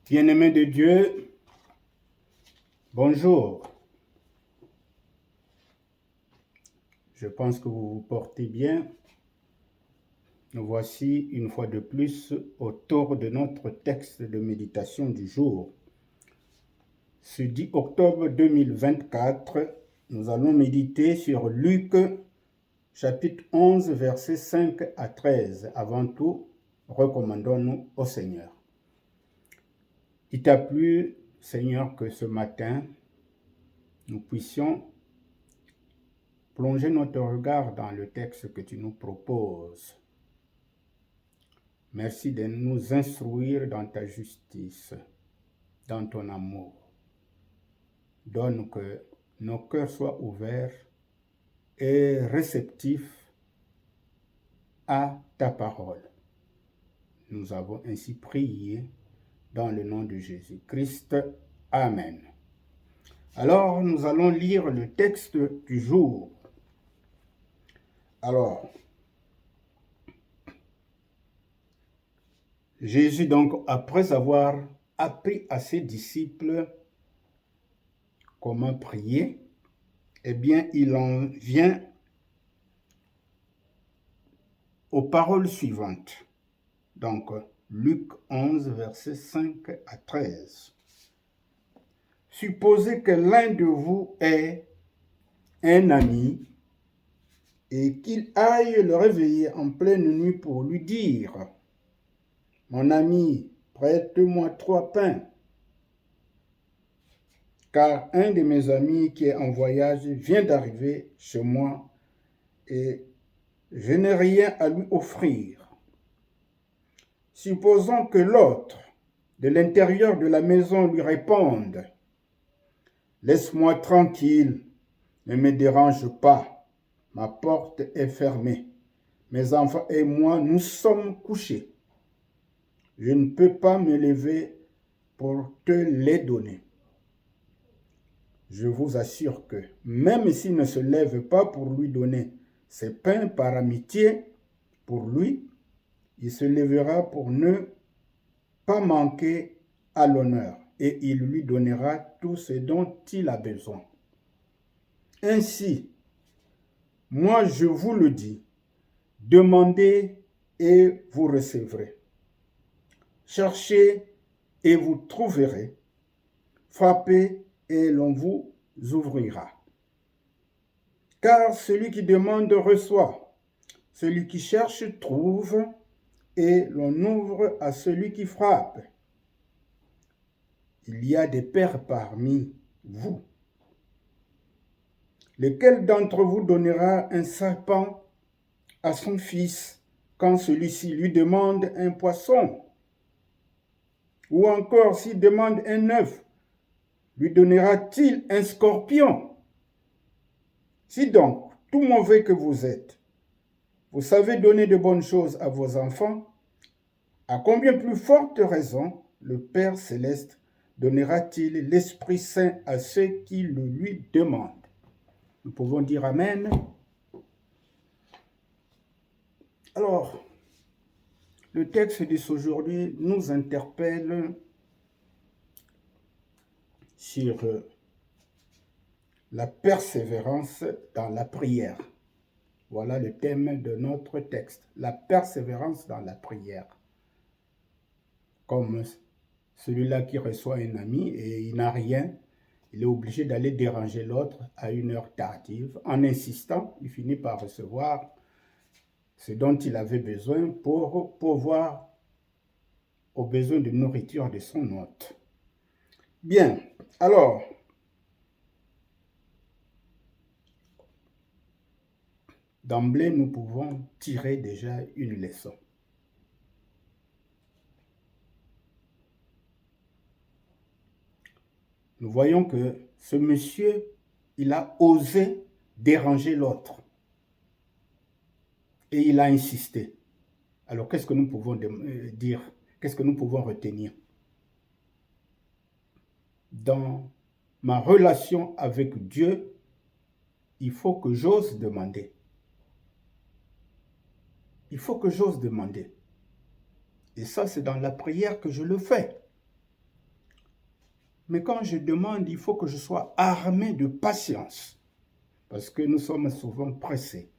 Bien-aimés de Dieu, bonjour. Je pense que vous vous portez bien. Nous voici une fois de plus autour de notre texte de méditation du jour. Ce 10 octobre 2024, nous allons méditer sur Luc chapitre 11, versets 5 à 13. Avant tout, recommandons-nous au Seigneur. Il t'a plu, Seigneur, que ce matin, nous puissions plonger notre regard dans le texte que tu nous proposes. Merci de nous instruire dans ta justice, dans ton amour. Donne que nos cœurs soient ouverts et réceptifs à ta parole. Nous avons ainsi prié dans le nom de Jésus-Christ. Amen. Alors, nous allons lire le texte du jour. Alors, Jésus, donc, après avoir appris à ses disciples comment prier, eh bien, il en vient aux paroles suivantes. Donc, Luc 11, versets 5 à 13. Supposez que l'un de vous ait un ami et qu'il aille le réveiller en pleine nuit pour lui dire « Mon ami, prête-moi 3 pains, car un de mes amis qui est en voyage vient d'arriver chez moi et je n'ai rien à lui offrir. » Supposons que l'autre, de l'intérieur de la maison, lui réponde « Laisse-moi tranquille, ne me dérange pas. Ma porte est fermée. Mes enfants et moi, nous sommes couchés. Je ne peux pas me lever pour te les donner. » Je vous assure que même s'il ne se lève pas pour lui donner ses pains par amitié pour lui, il se lèvera pour ne pas manquer à l'honneur et il lui donnera tout ce dont il a besoin. Ainsi, moi je vous le dis, demandez et vous recevrez. Cherchez et vous trouverez. Frappez et l'on vous ouvrira. Car celui qui demande reçoit, celui qui cherche trouve, et l'on ouvre à celui qui frappe. Il y a des pères parmi vous. Lequel d'entre vous donnera un serpent à son fils quand celui-ci lui demande un poisson? Ou encore, s'il demande un œuf, lui donnera-t-il un scorpion? Si donc, tout mauvais que vous êtes, vous savez donner de bonnes choses à vos enfants, à combien plus forte raison le Père Céleste donnera-t-il l'Esprit Saint à ceux qui le lui demandent? Nous pouvons dire Amen. Alors, le texte d'aujourd'hui nous interpelle sur la persévérance dans la prière. Voilà le thème de notre texte, la persévérance dans la prière. Comme celui-là qui reçoit un ami et il n'a rien, il est obligé d'aller déranger l'autre à une heure tardive. En insistant, il finit par recevoir ce dont il avait besoin pour pourvoir aux besoins de nourriture de son hôte. Bien, alors, d'emblée, nous pouvons tirer déjà une leçon. Nous voyons que ce monsieur, il a osé déranger l'autre. Et il a insisté. Alors, qu'est-ce que nous pouvons dire? Qu'est-ce que nous pouvons retenir? Dans ma relation avec Dieu, il faut que j'ose demander. Il faut que j'ose demander. Et ça, c'est dans la prière que je le fais. Mais quand je demande, il faut que je sois armé de patience. Parce que nous sommes souvent pressés.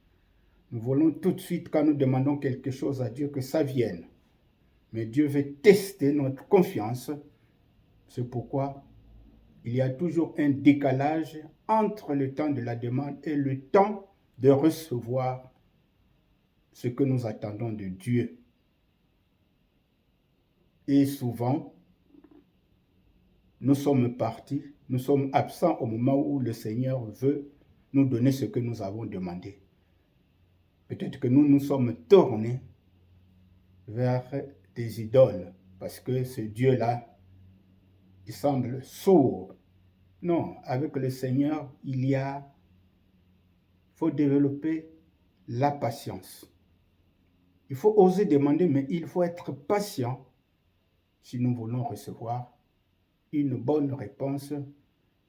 Nous voulons tout de suite, quand nous demandons quelque chose à Dieu, que ça vienne. Mais Dieu veut tester notre confiance. C'est pourquoi il y a toujours un décalage entre le temps de la demande et le temps de recevoir ce que nous attendons de Dieu. Et souvent, nous sommes partis, nous sommes absents au moment où le Seigneur veut nous donner ce que nous avons demandé. Peut-être que nous nous sommes tournés vers des idoles, parce que ce Dieu-là, il semble sourd. Non, avec le Seigneur, faut développer la patience. Il faut oser demander, mais il faut être patient si nous voulons recevoir une bonne réponse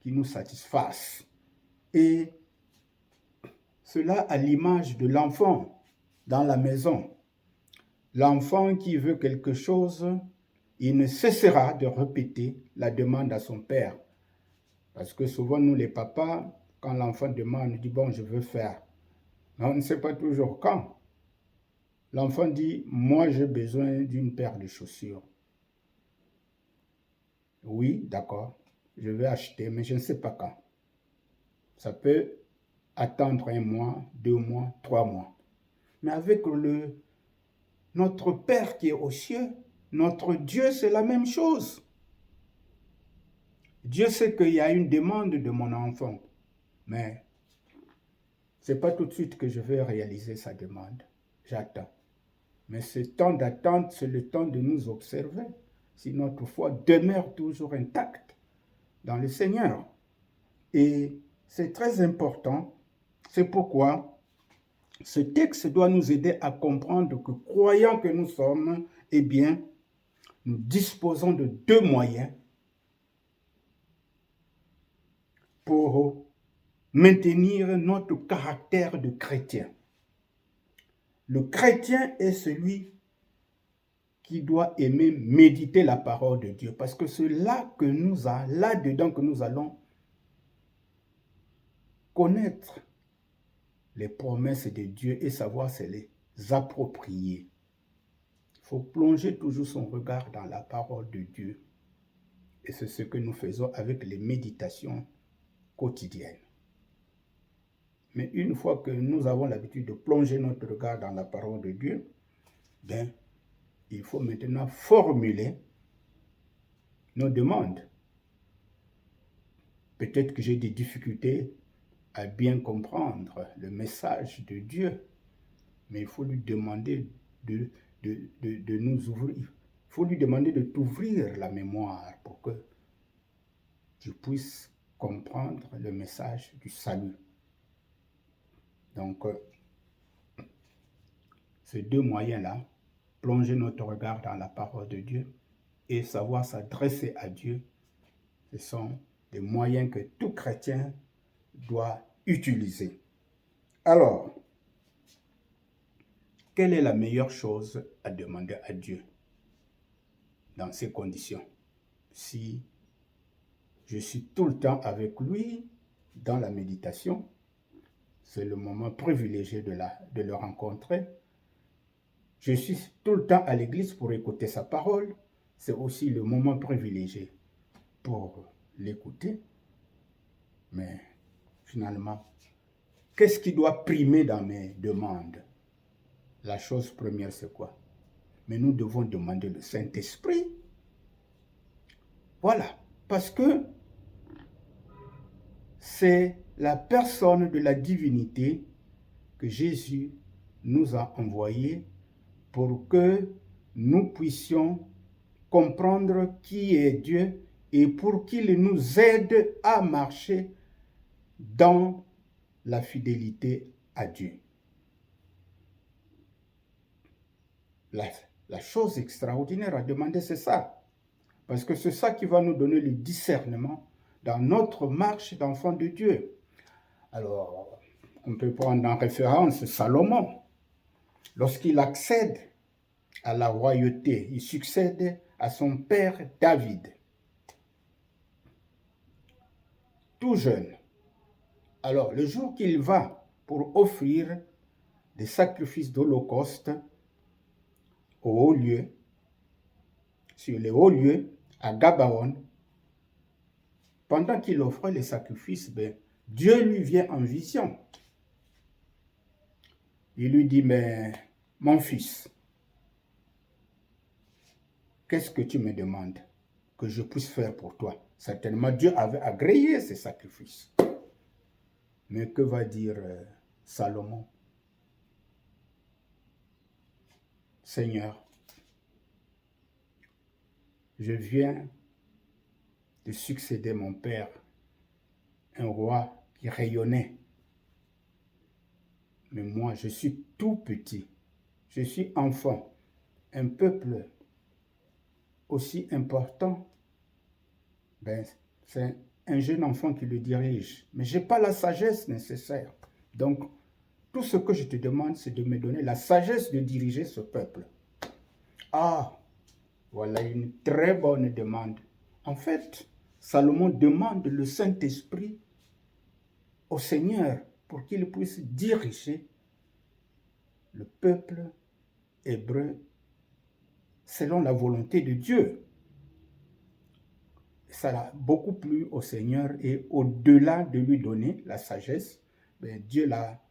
qui nous satisfasse. Et cela à l'image de l'enfant dans la maison. L'enfant qui veut quelque chose, il ne cessera de répéter la demande à son père. Parce que souvent, nous les papas, quand l'enfant demande, on dit, bon, je veux faire. Mais on ne sait pas toujours quand. L'enfant dit, moi, j'ai besoin d'une paire de chaussures. Oui, d'accord, je vais acheter, mais je ne sais pas quand. Ça peut attendre 1 mois, 2 mois, 3 mois. Mais avec notre Père qui est aux cieux, notre Dieu, c'est la même chose. Dieu sait qu'il y a une demande de mon enfant, mais ce n'est pas tout de suite que je vais réaliser sa demande. J'attends. Mais ce temps d'attente, c'est le temps de nous observer si notre foi demeure toujours intacte dans le Seigneur. Et c'est très important. C'est pourquoi ce texte doit nous aider à comprendre que, croyant que nous sommes, eh bien, nous disposons de 2 moyens pour maintenir notre caractère de chrétien. Le chrétien est celui qui doit aimer méditer la parole de Dieu, parce que c'est là-dedans que nous allons connaître les promesses de Dieu et savoir se les approprier. Il faut plonger toujours son regard dans la parole de Dieu. Et c'est ce que nous faisons avec les méditations quotidiennes. Mais une fois que nous avons l'habitude de plonger notre regard dans la parole de Dieu, bien, il faut maintenant formuler nos demandes. Peut-être que j'ai des difficultés à bien comprendre le message de Dieu, mais il faut lui demander de nous ouvrir. Il faut lui demander de t'ouvrir la mémoire pour que tu puisses comprendre le message du salut. Donc, ces 2 moyens-là, plonger notre regard dans la parole de Dieu et savoir s'adresser à Dieu, ce sont des moyens que tout chrétien doit utiliser. Alors, quelle est la meilleure chose à demander à Dieu dans ces conditions? Si je suis tout le temps avec lui dans la méditation, c'est le moment privilégié de le rencontrer. Je suis tout le temps à l'église pour écouter sa parole, c'est aussi le moment privilégié pour l'écouter. Mais finalement, qu'est-ce qui doit primer dans mes demandes? La chose première, c'est quoi? Mais nous devons demander le Saint-Esprit. Voilà, parce que c'est la personne de la divinité que Jésus nous a envoyé pour que nous puissions comprendre qui est Dieu et pour qu'il nous aide à marcher dans la fidélité à Dieu. La chose extraordinaire à demander, c'est ça. Parce que c'est ça qui va nous donner le discernement dans notre marche d'enfant de Dieu. Alors, on peut prendre en référence Salomon. Lorsqu'il accède à la royauté, il succède à son père David. tout jeune. Alors, le jour qu'il va pour offrir des sacrifices d'Holocauste au haut lieu, sur les hauts lieux, à Gabaon, pendant qu'il offrait les sacrifices, Dieu lui vient en vision. Il lui dit, mais mon fils, qu'est-ce que tu me demandes que je puisse faire pour toi? Certainement, Dieu avait agréé ces sacrifices. Mais que va dire Salomon? Seigneur, je viens de succéder mon père, un roi qui rayonnait. Mais moi, je suis tout petit. Je suis enfant. Un peuple aussi important, c'est un jeune enfant qui le dirige. Mais je n'ai pas la sagesse nécessaire. Donc, tout ce que je te demande, c'est de me donner la sagesse de diriger ce peuple. Ah, voilà une très bonne demande. En fait, Salomon demande le Saint-Esprit au Seigneur pour qu'il puisse diriger le peuple hébreu selon la volonté de Dieu. Ça a beaucoup plu au Seigneur et au-delà de lui donner la sagesse, Dieu l'a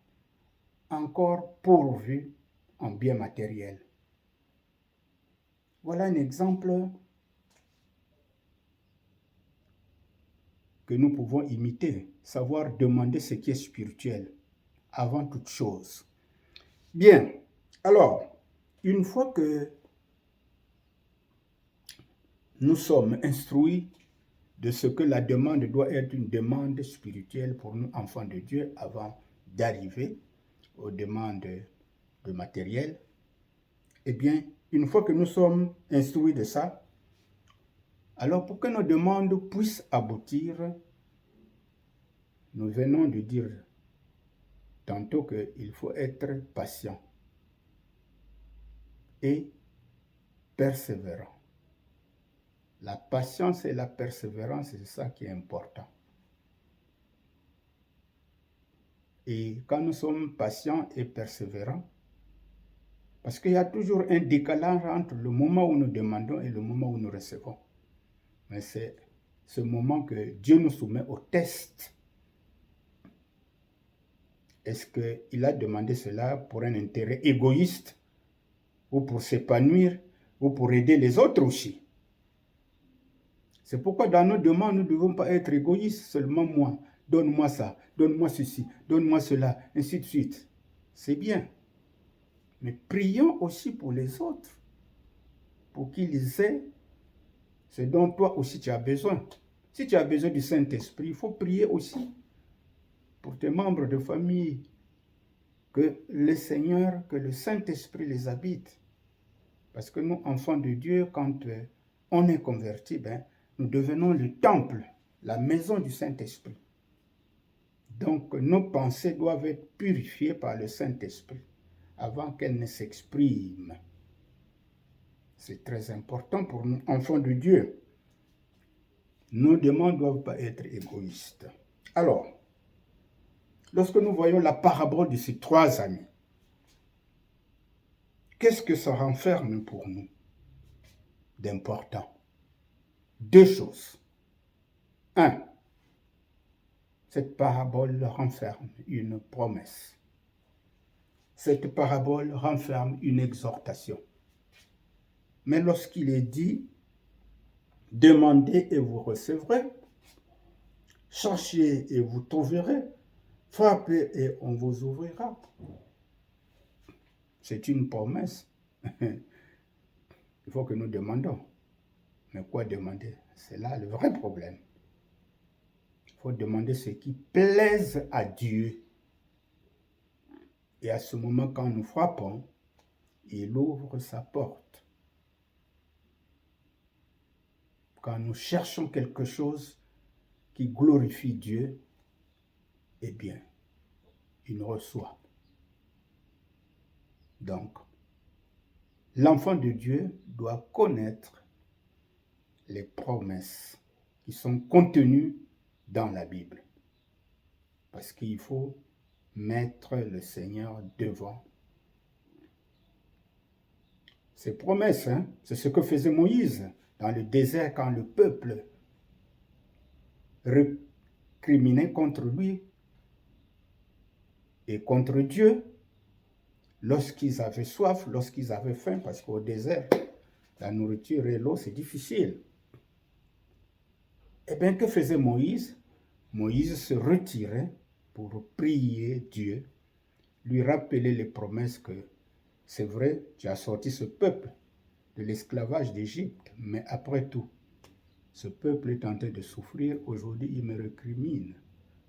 encore pourvu en bien matériel. Voilà un exemple que nous pouvons imiter, savoir demander ce qui est spirituel avant toute chose. Bien, alors, une fois que nous sommes instruits de ce que la demande doit être une demande spirituelle pour nous, enfants de Dieu, avant d'arriver aux demandes de matériel, eh bien, une fois que nous sommes instruits de ça, alors pour que nos demandes puissent aboutir, nous venons de dire tantôt qu'il faut être patient et persévérant. La patience et la persévérance, c'est ça qui est important. Et quand nous sommes patients et persévérants, parce qu'il y a toujours un décalage entre le moment où nous demandons et le moment où nous recevons. Mais c'est ce moment que Dieu nous soumet au test. Est-ce qu'il a demandé cela pour un intérêt égoïste ou pour s'épanouir ou pour aider les autres aussi? C'est pourquoi dans nos demandes, nous ne devons pas être égoïstes, seulement moi. Donne-moi ça, donne-moi ceci, donne-moi cela, ainsi de suite. C'est bien. Mais prions aussi pour les autres, pour qu'ils aient ce dont toi aussi tu as besoin. Si tu as besoin du Saint-Esprit, il faut prier aussi pour tes membres de famille, que le Seigneur, que le Saint-Esprit les habite. Parce que nous, enfants de Dieu, quand on est convertis, nous devenons le temple, la maison du Saint-Esprit. Donc, nos pensées doivent être purifiées par le Saint-Esprit avant qu'elles ne s'expriment. C'est très important pour nous, enfants de Dieu. Nos demandes ne doivent pas être égoïstes. Alors, lorsque nous voyons la parabole de ces 3 amis, qu'est-ce que ça renferme pour nous d'important? 2 choses. 1. Cette parabole renferme une promesse. Cette parabole renferme une exhortation. Mais lorsqu'il est dit, demandez et vous recevrez, cherchez et vous trouverez, frappez et on vous ouvrira. C'est une promesse. Il faut que nous demandons. Mais quoi demander? C'est là le vrai problème. Il faut demander ce qui plaise à Dieu. Et à ce moment, quand nous frappons, il ouvre sa porte. Quand nous cherchons quelque chose qui glorifie Dieu, eh bien, il nous reçoit. Donc, l'enfant de Dieu doit connaître les promesses qui sont contenues dans la Bible. Parce qu'il faut mettre le Seigneur devant ses promesses. C'est ce que faisait Moïse dans le désert quand le peuple récriminait contre lui et contre Dieu lorsqu'ils avaient soif, lorsqu'ils avaient faim, parce qu'au désert, la nourriture et l'eau, c'est difficile. Eh bien, que faisait Moïse? Moïse se retirait pour prier Dieu, lui rappeler les promesses que c'est vrai, tu as sorti ce peuple de l'esclavage d'Égypte, mais après tout, ce peuple est en train de souffrir. Aujourd'hui, il me récrimine,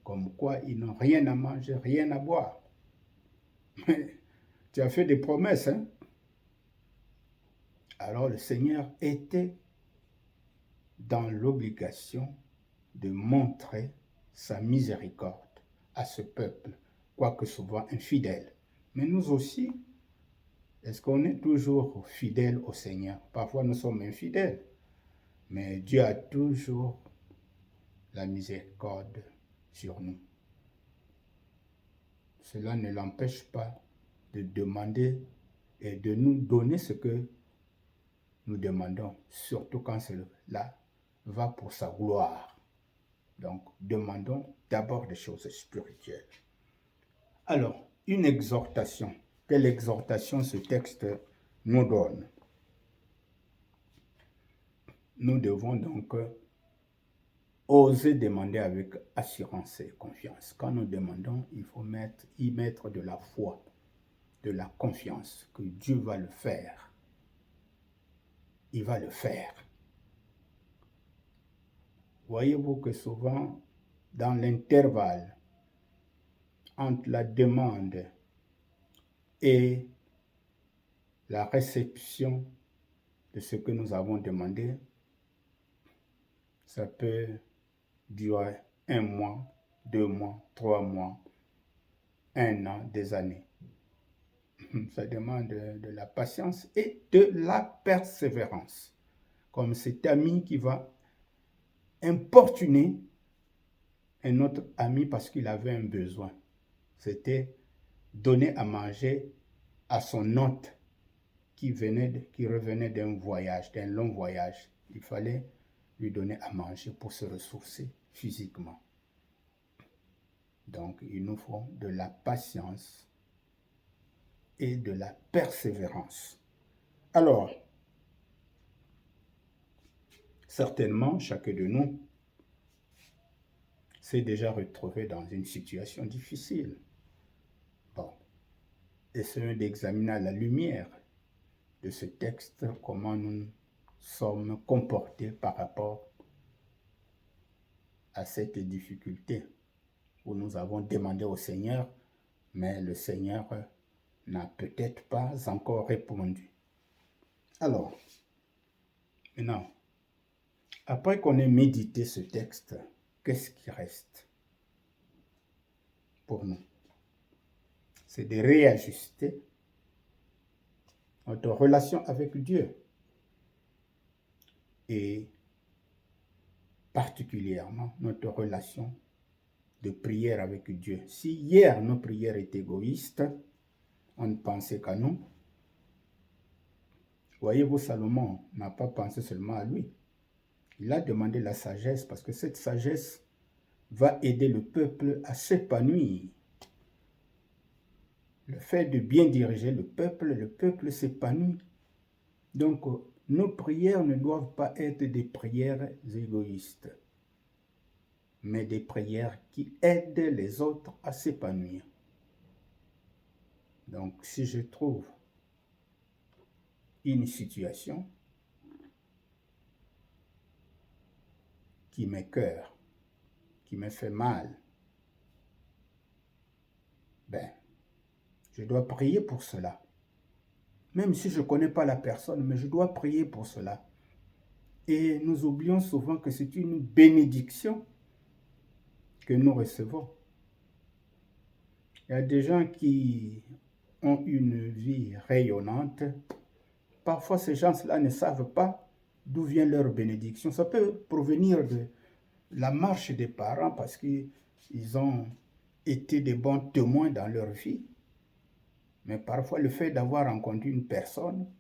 comme quoi ils n'ont rien à manger, rien à boire. Mais tu as fait des promesses, hein? Alors le Seigneur était dans l'obligation de montrer sa miséricorde à ce peuple, quoique souvent infidèle. Mais nous aussi, est-ce qu'on est toujours fidèle au Seigneur? Parfois nous sommes infidèles, mais Dieu a toujours la miséricorde sur nous. Cela ne l'empêche pas de demander et de nous donner ce que nous demandons, surtout quand cela va pour sa gloire. Donc, demandons d'abord des choses spirituelles. Alors, une exhortation. Quelle exhortation ce texte nous donne? Nous devons donc oser demander avec assurance et confiance. Quand nous demandons, il faut y mettre de la foi, de la confiance que Dieu va le faire. Il va le faire. Voyez-vous que souvent, dans l'intervalle entre la demande et la réception de ce que nous avons demandé, ça peut durer 1 mois, 2 mois, 3 mois, 1 an, des années. Ça demande de la patience et de la persévérance. Comme cet ami qui va importuner un autre ami parce qu'il avait un besoin. C'était donner à manger à son hôte qui revenait d'un voyage, d'un long voyage. Il fallait lui donner à manger pour se ressourcer physiquement. Donc, il nous faut de la patience et de la persévérance. Alors, certainement, chacun de nous s'est déjà retrouvé dans une situation difficile. Bon, essayons d'examiner à la lumière de ce texte comment nous sommes comportés par rapport à cette difficulté où nous avons demandé au Seigneur, mais le Seigneur n'a peut-être pas encore répondu. Alors, maintenant, après qu'on ait médité ce texte, qu'est-ce qui reste pour nous? C'est de réajuster notre relation avec Dieu et particulièrement notre relation de prière avec Dieu. Si hier nos prières étaient égoïstes, on ne pensait qu'à nous. Voyez-vous, Salomon n'a pas pensé seulement à lui. Il a demandé la sagesse parce que cette sagesse va aider le peuple à s'épanouir. Le fait de bien diriger le peuple s'épanouit. Donc, nos prières ne doivent pas être des prières égoïstes, mais des prières qui aident les autres à s'épanouir. Donc, si je trouve une situation qui m'écoeure, qui me fait mal, je dois prier pour cela. Même si je ne connais pas la personne, mais je dois prier pour cela. Et nous oublions souvent que c'est une bénédiction que nous recevons. Il y a des gens qui ont une vie rayonnante. Parfois, ces gens-là ne savent pas d'où vient leur bénédiction. Ça peut provenir la marche des parents parce qu'ils ont été des bons témoins dans leur vie. Mais parfois, le fait d'avoir rencontré une personne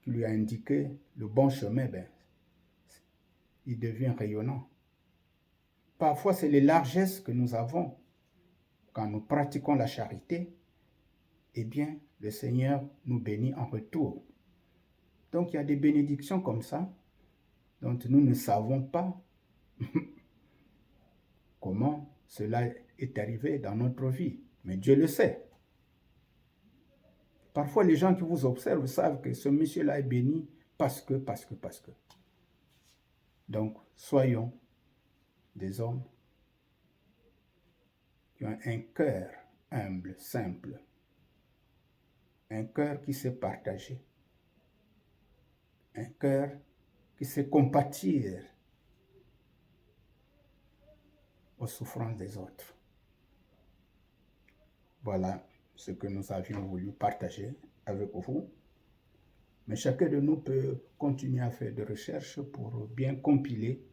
qui lui a indiqué le bon chemin, il devient rayonnant. Parfois, c'est les largesses que nous avons quand nous pratiquons la charité. Eh bien, le Seigneur nous bénit en retour. Donc, il y a des bénédictions comme ça dont nous ne savons pas comment cela est arrivé dans notre vie. Mais Dieu le sait. Parfois, les gens qui vous observent savent que ce monsieur-là est béni parce que. Donc, soyons des hommes qui ont un cœur humble, simple, un cœur qui sait partager, un cœur qui sait compatir aux souffrances des autres. Voilà ce que nous avions voulu partager avec vous. Mais chacun de nous peut continuer à faire des recherches pour bien compiler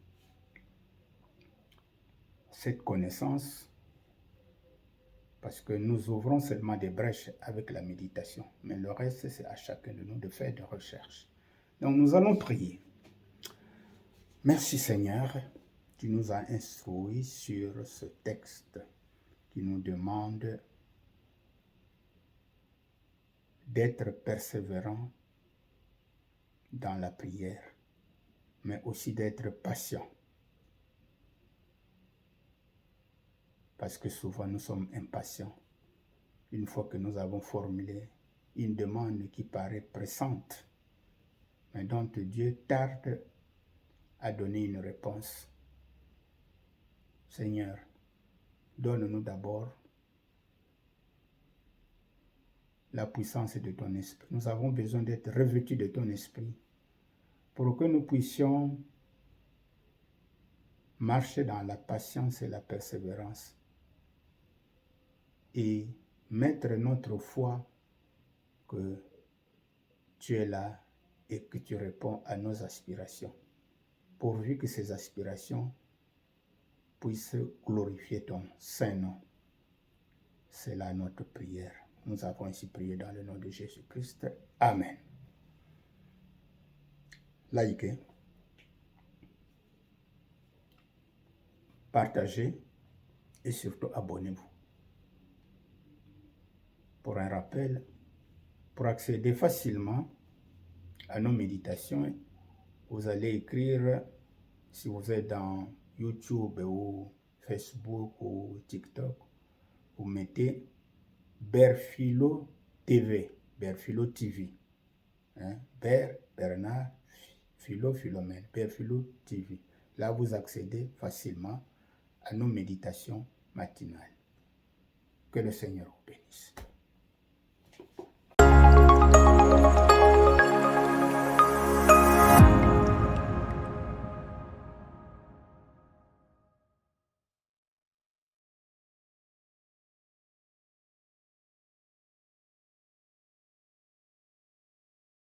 cette connaissance, parce que nous ouvrons seulement des brèches avec la méditation. Mais le reste, c'est à chacun de nous de faire des recherches. Donc nous allons prier. Merci Seigneur, tu nous as instruits sur ce texte qui nous demande d'être persévérant dans la prière, mais aussi d'être patient. Parce que souvent nous sommes impatients. Une fois que nous avons formulé une demande qui paraît pressante, mais dont Dieu tarde à donner une réponse. Seigneur, donne-nous d'abord la puissance de ton esprit. Nous avons besoin d'être revêtus de ton esprit pour que nous puissions marcher dans la patience et la persévérance et mettre notre foi que tu es là et que tu réponds à nos aspirations, pourvu que ces aspirations puissent glorifier ton saint nom. C'est là notre prière. Nous avons ainsi prié dans le nom de Jésus-Christ. Amen. Likez, partagez et surtout abonnez-vous. Pour un rappel, pour accéder facilement à nos méditations, vous allez écrire, si vous êtes dans YouTube ou Facebook ou TikTok, vous mettez Berphilo TV, Berphilo TV. Bernard, Philomène, Berphilo TV. Là, vous accédez facilement à nos méditations matinales. Que le Seigneur vous bénisse.